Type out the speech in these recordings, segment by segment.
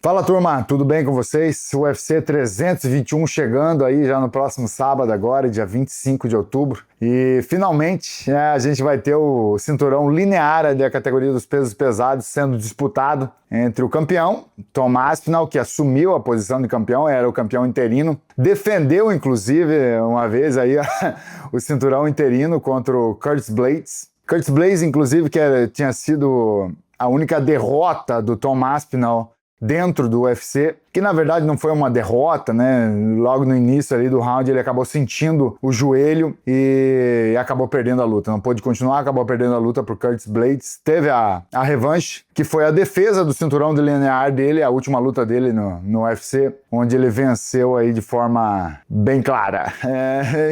Fala turma, tudo bem com vocês? O UFC 321 chegando aí já no próximo sábado agora, dia 25 de outubro. E finalmente a gente vai ter o cinturão linear da categoria dos pesos pesados sendo disputado entre o campeão, Tom Aspinall, que assumiu a posição de campeão, era o campeão interino, defendeu inclusive uma vez aí o cinturão interino contra o Curtis Blaydes. Curtis Blaydes, inclusive, que tinha sido a única derrota do Tom Aspinall dentro do UFC, que na verdade não foi uma derrota, né? Logo no início ali do round ele acabou sentindo o joelho e acabou perdendo a luta. Não pôde continuar, acabou perdendo a luta pro Curtis Blaydes. Teve a revanche, que foi a defesa do cinturão de linear dele, a última luta dele no UFC, onde ele venceu aí de forma bem clara.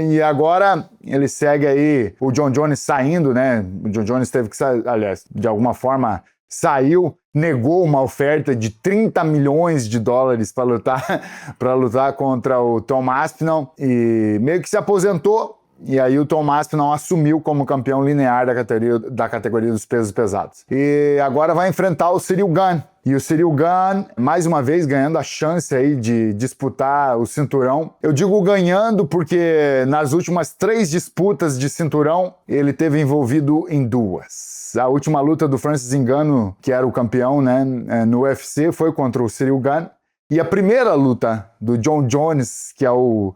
E agora ele segue aí o Jon Jones saindo, né? O Jon Jones teve que sair, aliás, de alguma forma saiu, negou uma oferta de 30 milhões de dólares para lutar contra o Tom Aspinall e meio que se aposentou. E aí o Tom Aspinall assumiu como campeão linear da categoria dos pesos pesados. E agora vai enfrentar o Ciryl Gane. E o Ciryl Gane, mais uma vez, ganhando a chance aí de disputar o cinturão. Eu digo ganhando porque nas últimas 3 disputas de cinturão, ele teve envolvido em 2. A última luta do Francis Ngannou, que era o campeão, né, no UFC, foi contra o Ciryl Gane. E a primeira luta do Jon Jones, que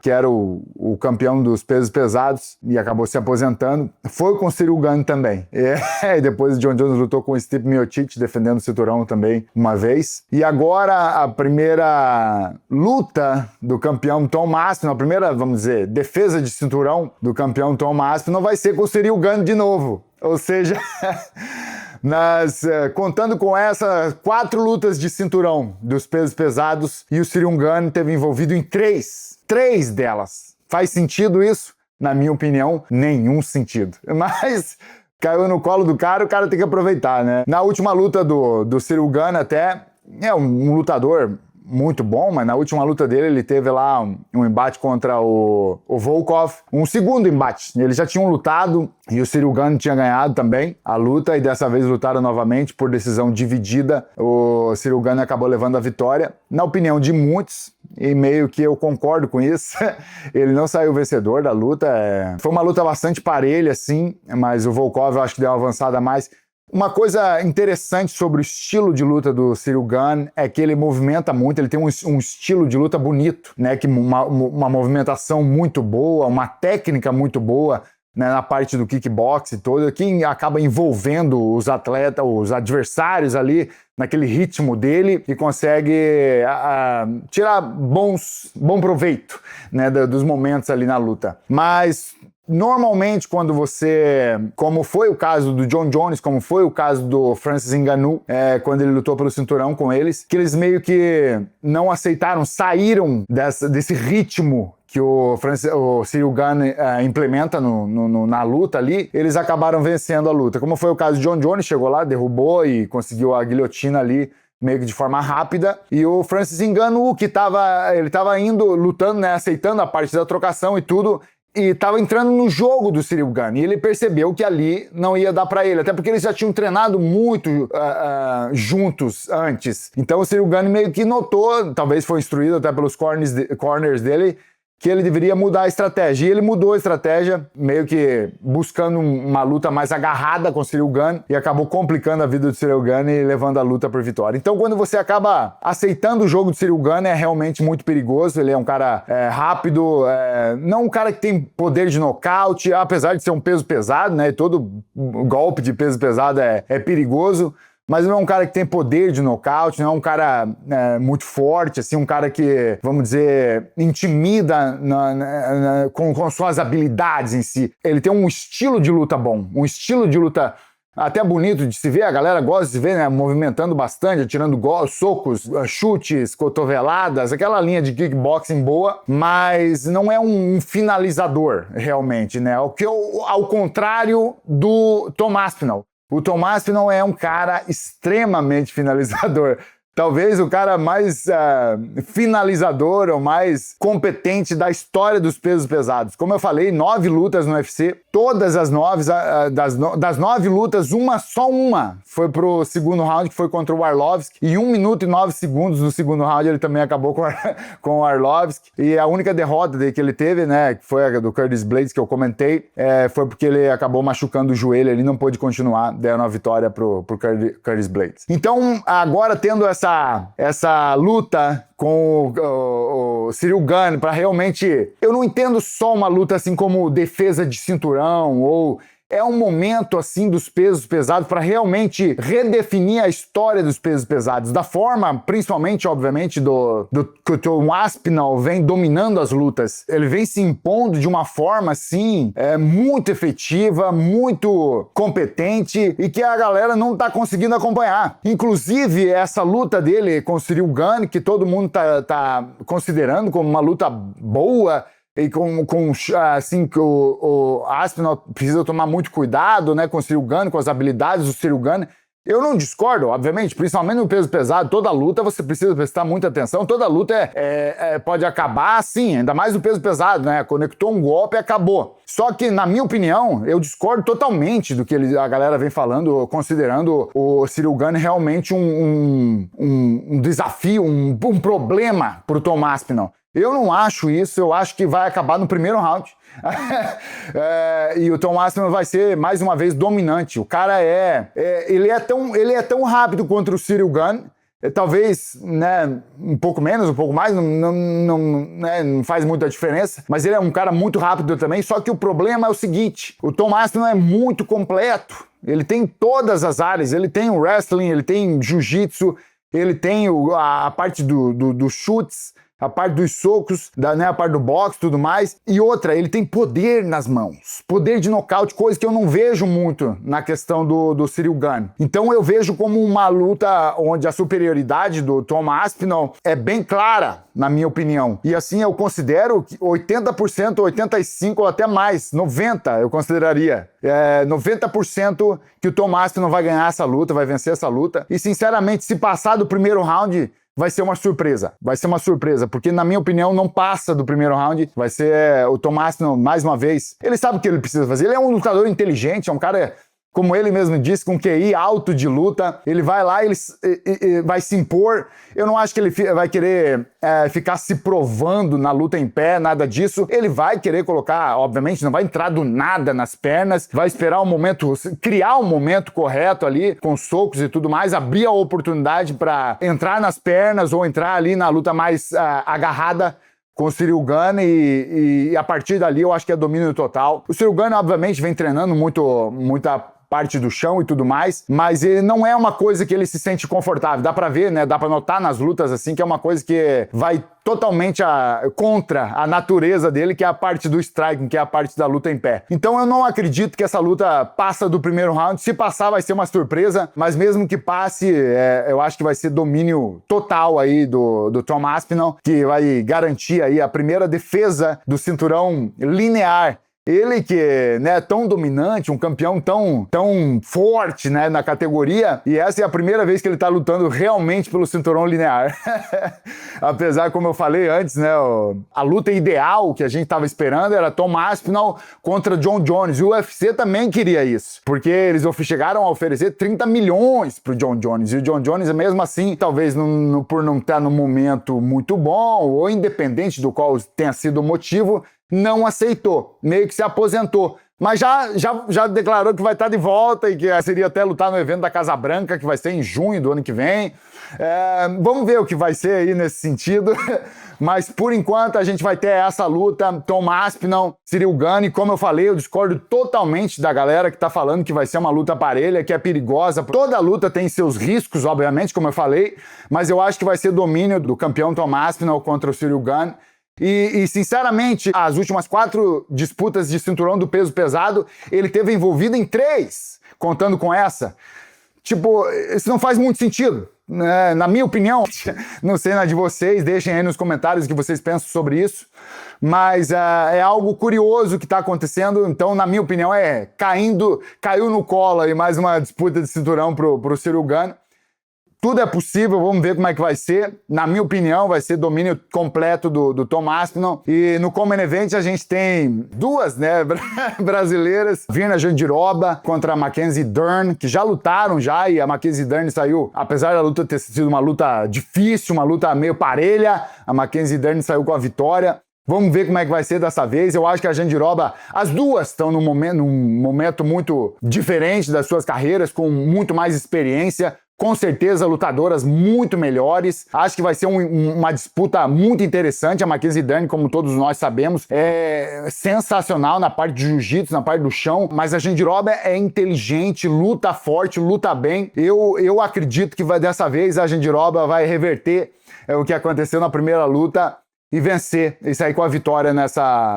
era o campeão dos pesos pesados e acabou se aposentando, foi com o Ciryl Gane também. E depois o Jon Jones lutou com o Stipe Miocic, defendendo o cinturão também uma vez. E agora a primeira luta do campeão Tom Aspinall, a primeira, vamos dizer, defesa de cinturão do campeão Tom Aspinall vai ser com o Ciryl Gane de novo. Ou seja, contando com essas 4 lutas de cinturão dos pesos pesados, e o Ciryl Gane teve envolvido em 3 delas. Faz sentido isso? Na minha opinião, nenhum sentido. Mas caiu no colo do cara, o cara tem que aproveitar, né? Na última luta do Ciryl Gane até, é um lutador muito bom, mas na última luta dele ele teve lá um embate contra o Volkov, um segundo embate. Eles já tinham lutado e o Ciryl Gane tinha ganhado também a luta e dessa vez lutaram novamente por decisão dividida. O Ciryl Gane acabou levando a vitória. Na opinião de muitos, e meio que eu concordo com isso, ele não saiu vencedor da luta. Foi uma luta bastante parelha, assim, mas o Volkov eu acho que deu uma avançada a mais. Uma coisa interessante sobre o estilo de luta do Ciryl Gane é que ele movimenta muito, ele tem um estilo de luta bonito, né? Que uma movimentação muito boa, uma técnica muito boa, né, na parte do kickbox e todo, que acaba envolvendo os atletas, os adversários ali, naquele ritmo dele e consegue tirar bom proveito, né, dos momentos ali na luta. Mas normalmente, quando como foi o caso do Jon Jones, como foi o caso do Francis Ngannou, quando ele lutou pelo cinturão com eles, que eles meio que não aceitaram, saíram desse ritmo que o Ciryl Gane implementa na luta ali, eles acabaram vencendo a luta. Como foi o caso de Jon Jones, chegou lá, derrubou e conseguiu a guilhotina ali, meio que de forma rápida, e o Francis Ngannou, que ele tava indo, lutando, né, aceitando a parte da trocação e tudo, e estava entrando no jogo do Ciryl Gane, e ele percebeu que ali não ia dar para ele, até porque eles já tinham treinado muito juntos antes. Então o Ciryl Gane meio que notou, talvez foi instruído até pelos corners dele, que ele deveria mudar a estratégia. E ele mudou a estratégia, meio que buscando uma luta mais agarrada com o Ciryl Gane, e acabou complicando a vida do Ciryl Gane e levando a luta por vitória. Então, quando você acaba aceitando o jogo do Ciryl Gane, é realmente muito perigoso. Ele é um cara rápido, não um cara que tem poder de nocaute, apesar de ser um peso pesado, né? Todo golpe de peso pesado é perigoso. Mas não é um cara que tem poder de nocaute, não é um cara muito forte, assim, um cara que, vamos dizer, intimida com suas habilidades em si. Ele tem um estilo de luta bom, um estilo de luta até bonito de se ver, a galera gosta de se ver, né, movimentando bastante, atirando socos, chutes, cotoveladas, aquela linha de kickboxing boa, mas não é um finalizador, realmente, né? Ao contrário do Tom Aspinall. O Tom Aspinall é um cara extremamente finalizador. Talvez o cara mais finalizador ou mais competente da história dos pesos pesados. Como eu falei, 9 lutas no UFC, todas as 9, das 9 lutas, só uma foi pro segundo round, que foi contra o Arlovski, e 1 minuto e 9 segundos no segundo round ele também acabou com o Arlovski, e a única derrota que ele teve, né, que foi a do Curtis Blades, que eu comentei, foi porque ele acabou machucando o joelho, ele não pôde continuar, deram a vitória pro Curtis Blades. Então, agora tendo essa luta com o Ciryl Gane para realmente... Eu não entendo só uma luta assim como defesa de cinturão ou... É um momento, assim, dos pesos pesados para realmente redefinir a história dos pesos pesados, da forma, principalmente, obviamente, que o Tom Aspinall vem dominando as lutas. Ele vem se impondo de uma forma, assim, muito efetiva, muito competente e que a galera não tá conseguindo acompanhar. Inclusive, essa luta dele com o Ciryl Gane, que todo mundo tá considerando como uma luta boa, e assim, que o Aspinall precisa tomar muito cuidado, né, com o Ciryl Gane, com as habilidades do Ciryl Gane. Eu não discordo, obviamente, principalmente no peso pesado, toda luta você precisa prestar muita atenção, toda luta pode acabar assim, ainda mais no peso pesado, né, conectou um golpe e acabou. Só que, na minha opinião, eu discordo totalmente do que a galera vem falando, considerando o Ciryl Gane realmente um desafio, um problema pro Tom Aspinall. Eu não acho isso, eu acho que vai acabar no primeiro round. E o Tom Aspinall vai ser, mais uma vez, dominante. O cara ele é tão rápido contra o Ciryl Gane, talvez, né, um pouco menos, um pouco mais, não faz muita diferença, mas ele é um cara muito rápido também, só que o problema é o seguinte, o Tom Aspinall é muito completo, ele tem todas as áreas, ele tem o wrestling, ele tem jiu-jitsu, ele tem a parte dos chutes, a parte dos socos, né, a parte do boxe e tudo mais. E outra, ele tem poder nas mãos. Poder de nocaute, coisa que eu não vejo muito na questão do Ciryl Gane. Então eu vejo como uma luta onde a superioridade do Tom Aspinall é bem clara, na minha opinião. E assim eu considero que 80%, 85% ou até mais, 90% eu consideraria. 90% que o Tom Aspinall vai ganhar essa luta, vai vencer essa luta. E sinceramente, se passar do primeiro round... vai ser uma surpresa, porque na minha opinião não passa do primeiro round, vai ser o Tom Aspinall mais uma vez, ele sabe o que ele precisa fazer, ele é um lutador inteligente, é um cara, como ele mesmo disse, com QI alto de luta, ele vai lá, ele vai se impor, eu não acho que ele vai querer ficar se provando na luta em pé, nada disso, ele vai querer colocar, obviamente, não vai entrar do nada nas pernas, vai esperar um momento, criar um momento correto ali, com socos e tudo mais, abrir a oportunidade para entrar nas pernas ou entrar ali na luta mais agarrada com o Ciryl Gane e a partir dali eu acho que é domínio total. O Ciryl Gane, obviamente, vem treinando muita parte do chão e tudo mais, mas ele não é uma coisa que ele se sente confortável. Dá pra ver, né? Dá pra notar nas lutas, assim, que é uma coisa que vai totalmente contra a natureza dele, que é a parte do striking, que é a parte da luta em pé. Então eu não acredito que essa luta passa do primeiro round. Se passar, vai ser uma surpresa, mas mesmo que passe, eu acho que vai ser domínio total aí do Tom Aspinall, que vai garantir aí a primeira defesa do cinturão linear. Ele que, né, tão dominante, um campeão tão forte, né, na categoria, e essa é a primeira vez que ele tá lutando realmente pelo cinturão linear. Apesar, como eu falei antes, né, a luta ideal que a gente tava esperando era Tom Aspinall contra Jon Jones, e o UFC também queria isso, porque eles chegaram a oferecer 30 milhões pro Jon Jones, e o Jon Jones, mesmo assim, talvez por não estar no momento muito bom, ou independente do qual tenha sido o motivo, não aceitou, meio que se aposentou. Mas já declarou que vai estar de volta e que seria até lutar no evento da Casa Branca, que vai ser em junho do ano que vem. Vamos ver o que vai ser aí nesse sentido. Mas, por enquanto, a gente vai ter essa luta, Tom Aspinall, Ciryl Gane. Como eu falei, eu discordo totalmente da galera que tá falando que vai ser uma luta parelha, que é perigosa. Toda luta tem seus riscos, obviamente, como eu falei, mas eu acho que vai ser domínio do campeão Tom Aspinall contra o Ciryl Gane. E, sinceramente, as últimas 4 disputas de cinturão do peso pesado, ele teve envolvido em 3, contando com essa. Tipo, isso não faz muito sentido, né? Na minha opinião. Não sei na de vocês, deixem aí nos comentários o que vocês pensam sobre isso. Mas é algo curioso que está acontecendo, então, na minha opinião, caiu no colo aí mais uma disputa de cinturão pro Ciryl Gane. Tudo é possível, vamos ver como é que vai ser. Na minha opinião, vai ser domínio completo do Tom Aspinall. E no Common Event a gente tem duas, né, brasileiras. Virna Jandiroba contra a Mackenzie Dern, que já lutaram já, e a Mackenzie Dern saiu, apesar da luta ter sido uma luta difícil, uma luta meio parelha, a Mackenzie Dern saiu com a vitória. Vamos ver como é que vai ser dessa vez. Eu acho que a Jandiroba, as duas estão num momento muito diferente das suas carreiras, com muito mais experiência. Com certeza, lutadoras muito melhores. Acho que vai ser uma disputa muito interessante. A Mackenzie Dern, como todos nós sabemos, é sensacional na parte de jiu-jitsu, na parte do chão. Mas a Jandiroba é inteligente, luta forte, luta bem. Eu acredito que dessa vez a Jandiroba vai reverter o que aconteceu na primeira luta e vencer e sair com a vitória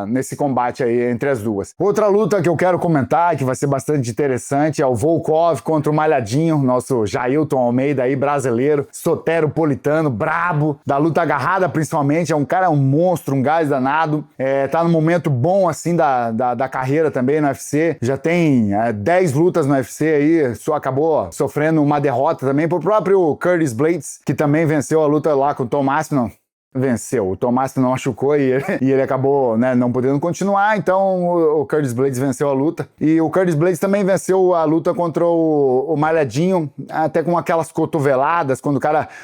nesse combate aí entre as duas. Outra luta que eu quero comentar, que vai ser bastante interessante, é o Volkov contra o Malhadinho, nosso Jailton Almeida aí, brasileiro, soteropolitano, brabo, da luta agarrada principalmente, um monstro, um gás danado, tá num momento bom assim da carreira também no UFC, já tem 10 lutas no UFC aí, só acabou sofrendo uma derrota também pro próprio Curtis Blades, que também venceu a luta lá com o Tom Aspinall. Venceu. O Tomás não machucou e ele acabou, né, não podendo continuar, então o Curtis Blades venceu a luta. E o Curtis Blades também venceu a luta contra o Malhadinho, até com aquelas cotoveladas, quando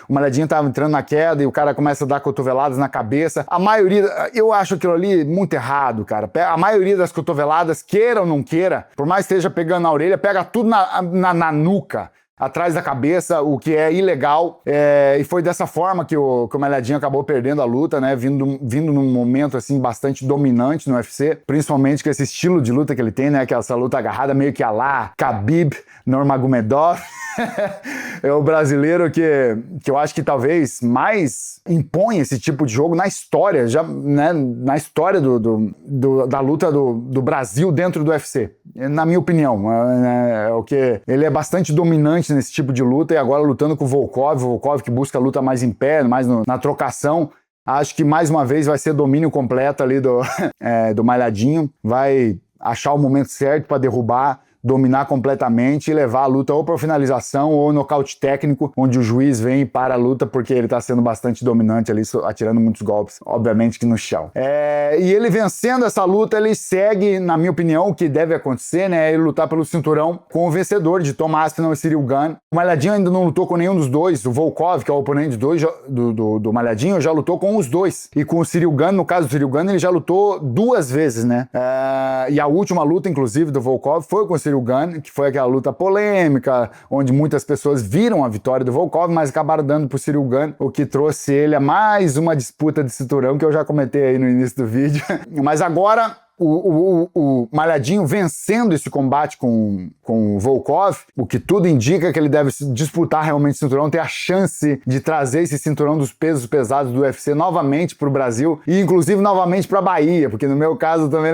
o Malhadinho tava entrando na queda e o cara começa a dar cotoveladas na cabeça. A maioria, eu acho aquilo ali muito errado, cara. A maioria das cotoveladas, queira ou não queira, por mais que esteja pegando na orelha, pega tudo na nuca, atrás da cabeça, o que é ilegal, e foi dessa forma que o Malhadinho acabou perdendo a luta, né, vindo num momento, assim, bastante dominante no UFC, principalmente com esse estilo de luta que ele tem, né, que é essa luta agarrada meio que a lá Khabib Nurmagomedov. É o brasileiro que eu acho que talvez mais impõe esse tipo de jogo na história, já, né, na história da luta do Brasil dentro do UFC. Na minha opinião, o que ele é bastante dominante nesse tipo de luta, e agora lutando com o Volkov que busca a luta mais em pé, mais na trocação. Acho que mais uma vez vai ser domínio completo ali do Malhadinho, vai achar o momento certo para derrubar, dominar completamente e levar a luta ou para finalização ou nocaute técnico, onde o juiz vem e para a luta porque ele está sendo bastante dominante ali, atirando muitos golpes, obviamente que no chão. E ele vencendo essa luta, ele segue, na minha opinião, o que deve acontecer, né, ele lutar pelo cinturão com o vencedor de Tom Aspinall e Ciryl Gane. O Malhadinho ainda não lutou com nenhum dos dois, o Volkov, que é o oponente do Malhadinho, já lutou com os dois. E com o Ciryl Gane, no caso do Ciryl Gane, ele já lutou 2 vezes, né? E a última luta, inclusive, do Volkov foi com o Ciryl Gane, que foi aquela luta polêmica, onde muitas pessoas viram a vitória do Volkov, mas acabaram dando pro Ciryl Gane, o que trouxe ele a mais uma disputa de cinturão, que eu já comentei aí no início do vídeo. Mas agora o Malhadinho vencendo esse combate com o Volkov, o que tudo indica que ele deve disputar realmente o cinturão, ter a chance de trazer esse cinturão dos pesos pesados do UFC novamente para o Brasil e inclusive novamente para Bahia, porque no meu caso eu também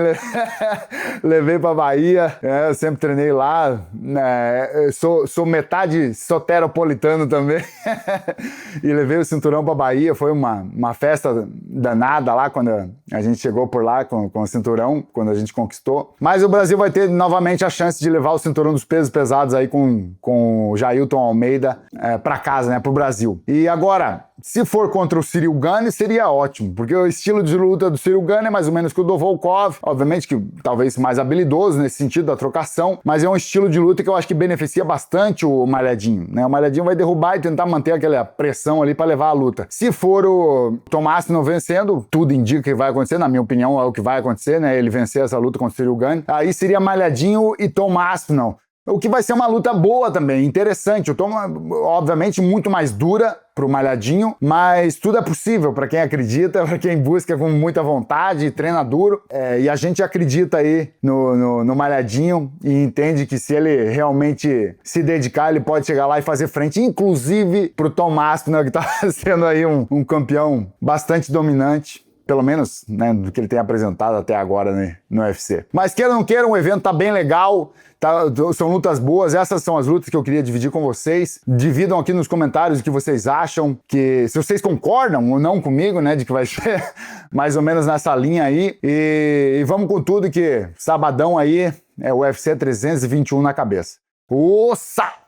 levei para Bahia, eu sempre treinei lá, sou metade soteropolitano também e levei o cinturão para Bahia, foi uma festa danada lá quando a gente chegou por lá com o cinturão, quando a gente conquistou. Mas o Brasil vai ter novamente a chance de levar o cinturão dos pesos pesados aí com o Jailton Almeida para casa, né, pro Brasil. E agora, se for contra o Ciryl Gane, seria ótimo, porque o estilo de luta do Ciryl Gane é mais ou menos que o do Volkov, obviamente que talvez mais habilidoso nesse sentido da trocação, mas é um estilo de luta que eu acho que beneficia bastante o Malhadinho, né? O Malhadinho vai derrubar e tentar manter aquela pressão ali para levar a luta. Se for o Tom Aspinall vencendo, tudo indica que vai acontecer, na minha opinião é o que vai acontecer, né? Ele vencer essa luta contra o Ciryl Gane, aí seria Malhadinho e Tom Aspinall. O que vai ser uma luta boa também, interessante. O Tom, obviamente, muito mais dura pro Malhadinho, mas tudo é possível para quem acredita, para quem busca com muita vontade, treina duro. E a gente acredita aí no Malhadinho e entende que se ele realmente se dedicar, ele pode chegar lá e fazer frente, inclusive pro Tom Aspinall, que tá sendo aí um campeão bastante dominante. Pelo menos, né, do que ele tem apresentado até agora, né, no UFC. Mas queira ou não queira, o evento tá bem legal, são lutas boas, essas são as lutas que eu queria dividir com vocês. Dividam aqui nos comentários o que vocês acham, que se vocês concordam ou não comigo, né, de que vai ser mais ou menos nessa linha aí. E vamos com tudo, que sabadão aí é o UFC 321 na cabeça. Ossa!